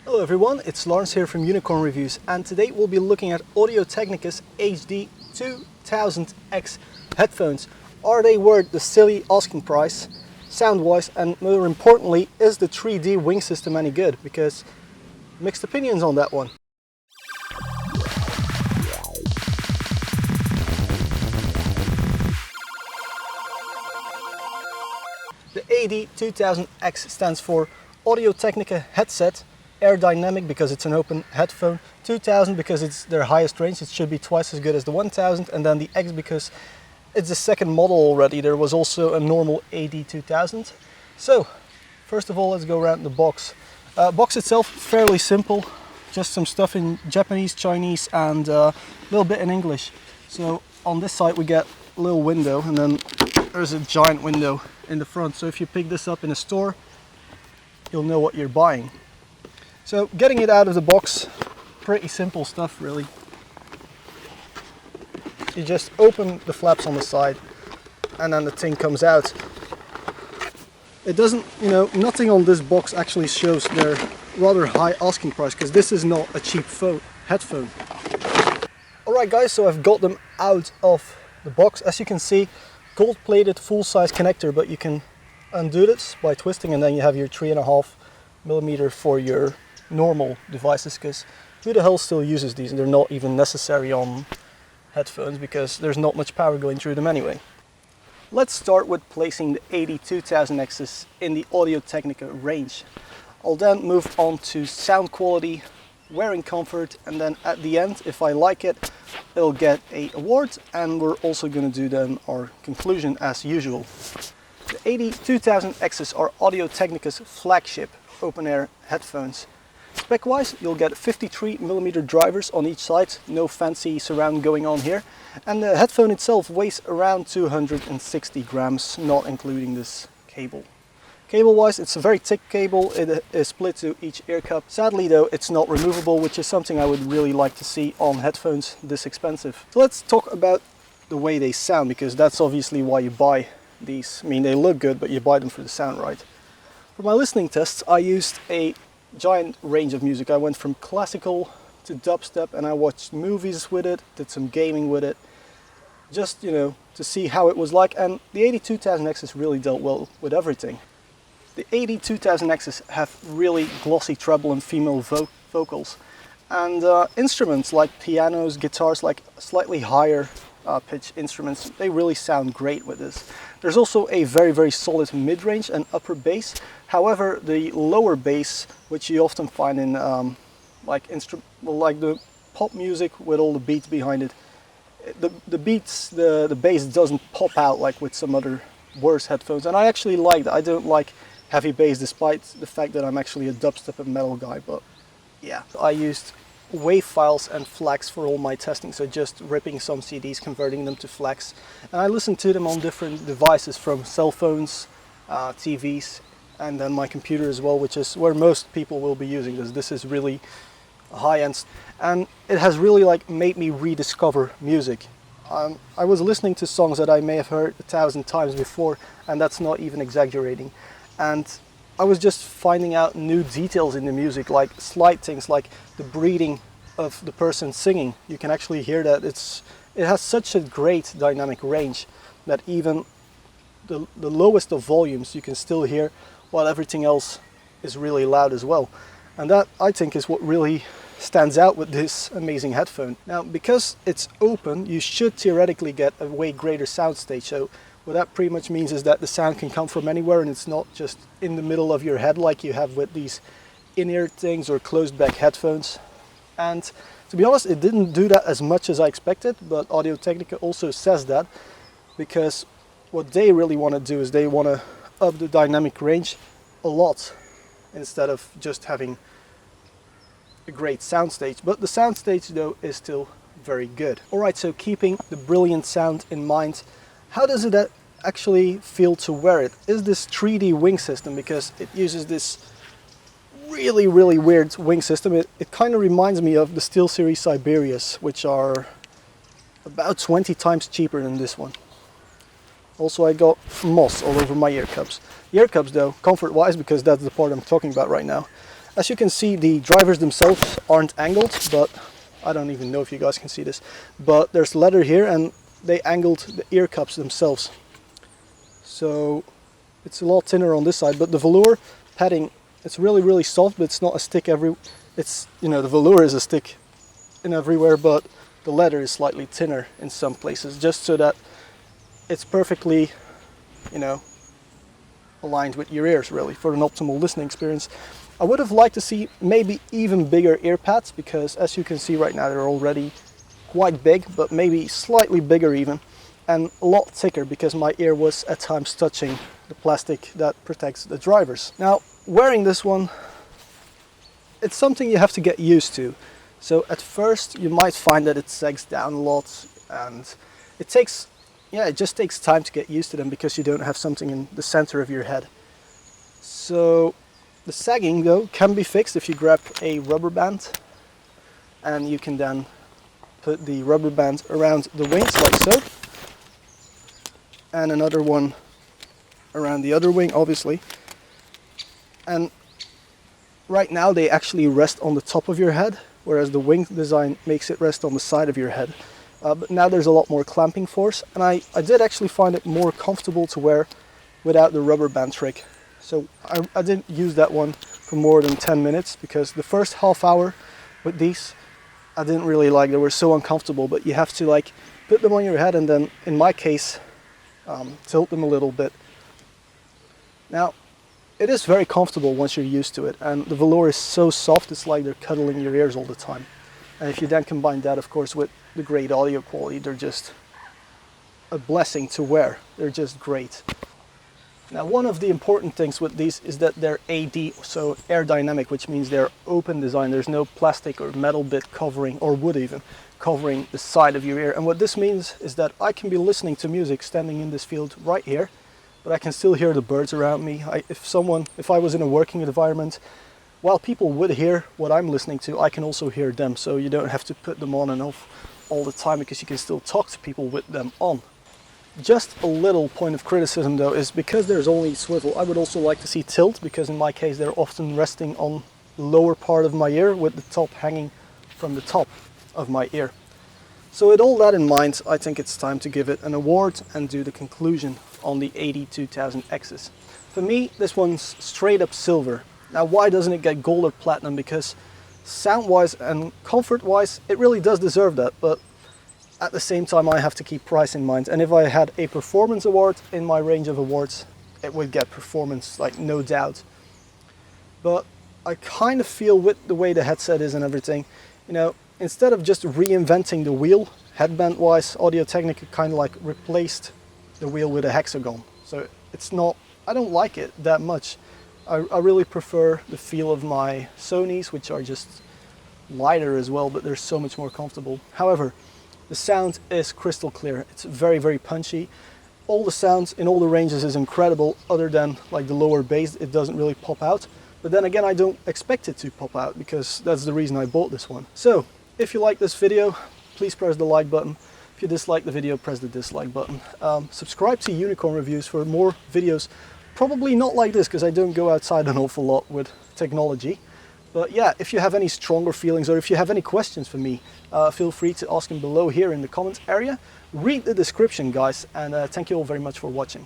Hello everyone, it's Lawrence here from Unicorn Reviews, and today we'll be looking at Audio-Technica's ATH-AD2000X headphones. Are they worth the silly asking price, sound-wise, and more importantly, is the 3D wing system any good? Because mixed opinions on that one. The AD2000X stands for Audio-Technica Headset, Air Dynamic because it's an open headphone, 2000 because it's their highest range, it should be twice as good as the 1000, and then the X because it's the second model already. There was also a normal AD2000. So, first of all, let's go around the box. Box itself, fairly simple, just some stuff in Japanese, Chinese, and a little bit in English. So on this side we get a little window, and then there's a giant window in the front. So if you pick this up in a store, you'll know what you're buying. So getting it out of the box, pretty simple stuff really. You just open the flaps on the side and then the thing comes out. It doesn't, nothing on this box actually shows their rather high asking price, because this is not a cheap headphone. Alright guys, so I've got them out of the box. As you can see, gold plated full-size connector, but you can undo this by twisting, and then you have your 3.5mm for your normal devices, because who the hell still uses these? And they're not even necessary on headphones because there's not much power going through them anyway. Let's start with placing the AD2000Xs in the Audio-Technica range. I'll then move on to sound quality, wearing comfort, and then at the end, if I like it, it'll get an award, and we're also going to do then our conclusion as usual. The AD2000Xs are Audio-Technica's flagship open-air headphones. Spec-wise, you'll get 53mm drivers on each side, no fancy surround going on here, and the headphone itself weighs around 260 grams, not including this cable. Cable-wise, it's a very thick cable. It is split to each ear cup. Sadly though, it's not removable, which is something I would really like to see on headphones this expensive. So let's talk about the way they sound, because that's obviously why you buy these. I mean, they look good, but you buy them for the sound, right? For my listening tests, I used a giant range of music. I went from classical to dubstep, and I watched movies with it, did some gaming with it, just, to see how it was like, and the AD2000Xs really dealt well with everything. The AD2000Xs have really glossy treble and female vocals, and instruments like pianos, guitars, like slightly higher pitch instruments, they really sound great with this. There's also a very solid mid-range and upper bass. However, the lower bass, which you often find in like the pop music with all the beats behind it, the bass doesn't pop out like with some other worse headphones, and I actually like that. I don't like heavy bass, despite the fact that I'm actually a dubstep and metal guy. But yeah, I used WAV files and FLACs for all my testing, so just ripping some CDs, converting them to FLACs, and I listened to them on different devices, from cell phones, TVs, and then my computer as well, which is where most people will be using this. This is really high-end, and it has really made me rediscover music. I was listening to songs that I may have heard 1,000 times before, and that's not even exaggerating, and I was just finding out new details in the music, like slight things like the breathing of the person singing. You can actually hear that. It has such a great dynamic range that even the lowest of volumes you can still hear, while everything else is really loud as well. And that, I think, is what really stands out with this amazing headphone. Now, because it's open, you should theoretically get a way greater soundstage. So what that pretty much means is that the sound can come from anywhere, and it's not just in the middle of your head like you have with these in-ear things or closed-back headphones. And to be honest, it didn't do that as much as I expected, but Audio-Technica also says that, because what they really want to do is they want to up the dynamic range a lot, instead of just having a great soundstage. But the soundstage though is still very good. Alright, so keeping the brilliant sound in mind, how does it actually feel to wear it? Is this 3D wing system, because it uses this really weird wing system. It kind of reminds me of the SteelSeries Siberias, which are about 20 times cheaper than this one. Also, I got moss all over my ear cups. The ear cups though, comfort wise, because that's the part I'm talking about right now, As you can see, the drivers themselves aren't angled, but I don't even know if you guys can see this, but there's leather here and they angled the ear cups themselves. So it's a lot thinner on this side, but the velour padding, it's really soft, but it's not a stick it's, you know, the velour is a stick in everywhere, but the leather is slightly thinner in some places, just so that it's perfectly, you know, aligned with your ears really for an optimal listening experience. I would have liked to see maybe even bigger ear pads, because as you can see right now they're already quite big, but maybe slightly bigger even, and a lot thicker, because my ear was at times touching the plastic that protects the drivers. Now, wearing this one, it's something you have to get used to. So at first you might find that it sags down a lot, and it just takes time to get used to them because you don't have something in the center of your head. So the sagging though can be fixed if you grab a rubber band, and you can then put the rubber band around the wings like so, and another one around the other wing obviously. And right now they actually rest on the top of your head, whereas the wing design makes it rest on the side of your head. But now there's a lot more clamping force, and I did actually find it more comfortable to wear without the rubber band trick. So I didn't use that one for more than 10 minutes, because the first half hour with these I didn't really like. They were so uncomfortable, but you have to like put them on your head and then, in my case, tilt them a little bit. Now, it is very comfortable once you're used to it, and the velour is so soft, it's like they're cuddling your ears all the time. And if you then combine that, of course, with the great audio quality, they're just a blessing to wear. They're just great. Now, one of the important things with these is that they're AD, so Air Dynamic, which means they're open design. There's no plastic or metal bit covering, or wood even, covering the side of your ear. And what this means is that I can be listening to music standing in this field right here, but I can still hear the birds around me. If I was in a working environment, while people would hear what I'm listening to, I can also hear them. So you don't have to put them on and off all the time, because you can still talk to people with them on. Just a little point of criticism though is, because there's only swivel, I would also like to see tilt, because in my case they're often resting on the lower part of my ear with the top hanging from the top of my ear. So with all that in mind, I think it's time to give it an award and do the conclusion on the AD2000Xs. For me, this one's straight up silver. Now, why doesn't it get gold or platinum? Because sound-wise and comfort-wise, it really does deserve that, but at the same time I have to keep price in mind. And if I had a performance award in my range of awards, it would get performance, like no doubt. But I kind of feel, with the way the headset is and everything, you know, instead of just reinventing the wheel, headband-wise, Audio-Technica kind of like replaced the wheel with a hexagon. So it's not, I don't like it that much. I really prefer the feel of my Sonys, which are just lighter as well, but they're so much more comfortable. However, the sound is crystal clear. It's very punchy. All the sounds in all the ranges is incredible, other than like the lower bass. It doesn't really pop out. But then again, I don't expect it to pop out, because that's the reason I bought this one. So, if you like this video, please press the like button. If you dislike the video, press the dislike button. Subscribe to Unicorn Reviews for more videos. Probably not like this, because I don't go outside an awful lot with technology. But yeah, if you have any stronger feelings, or if you have any questions for me, feel free to ask them below here in the comments area. Read the description, guys, and thank you all very much for watching.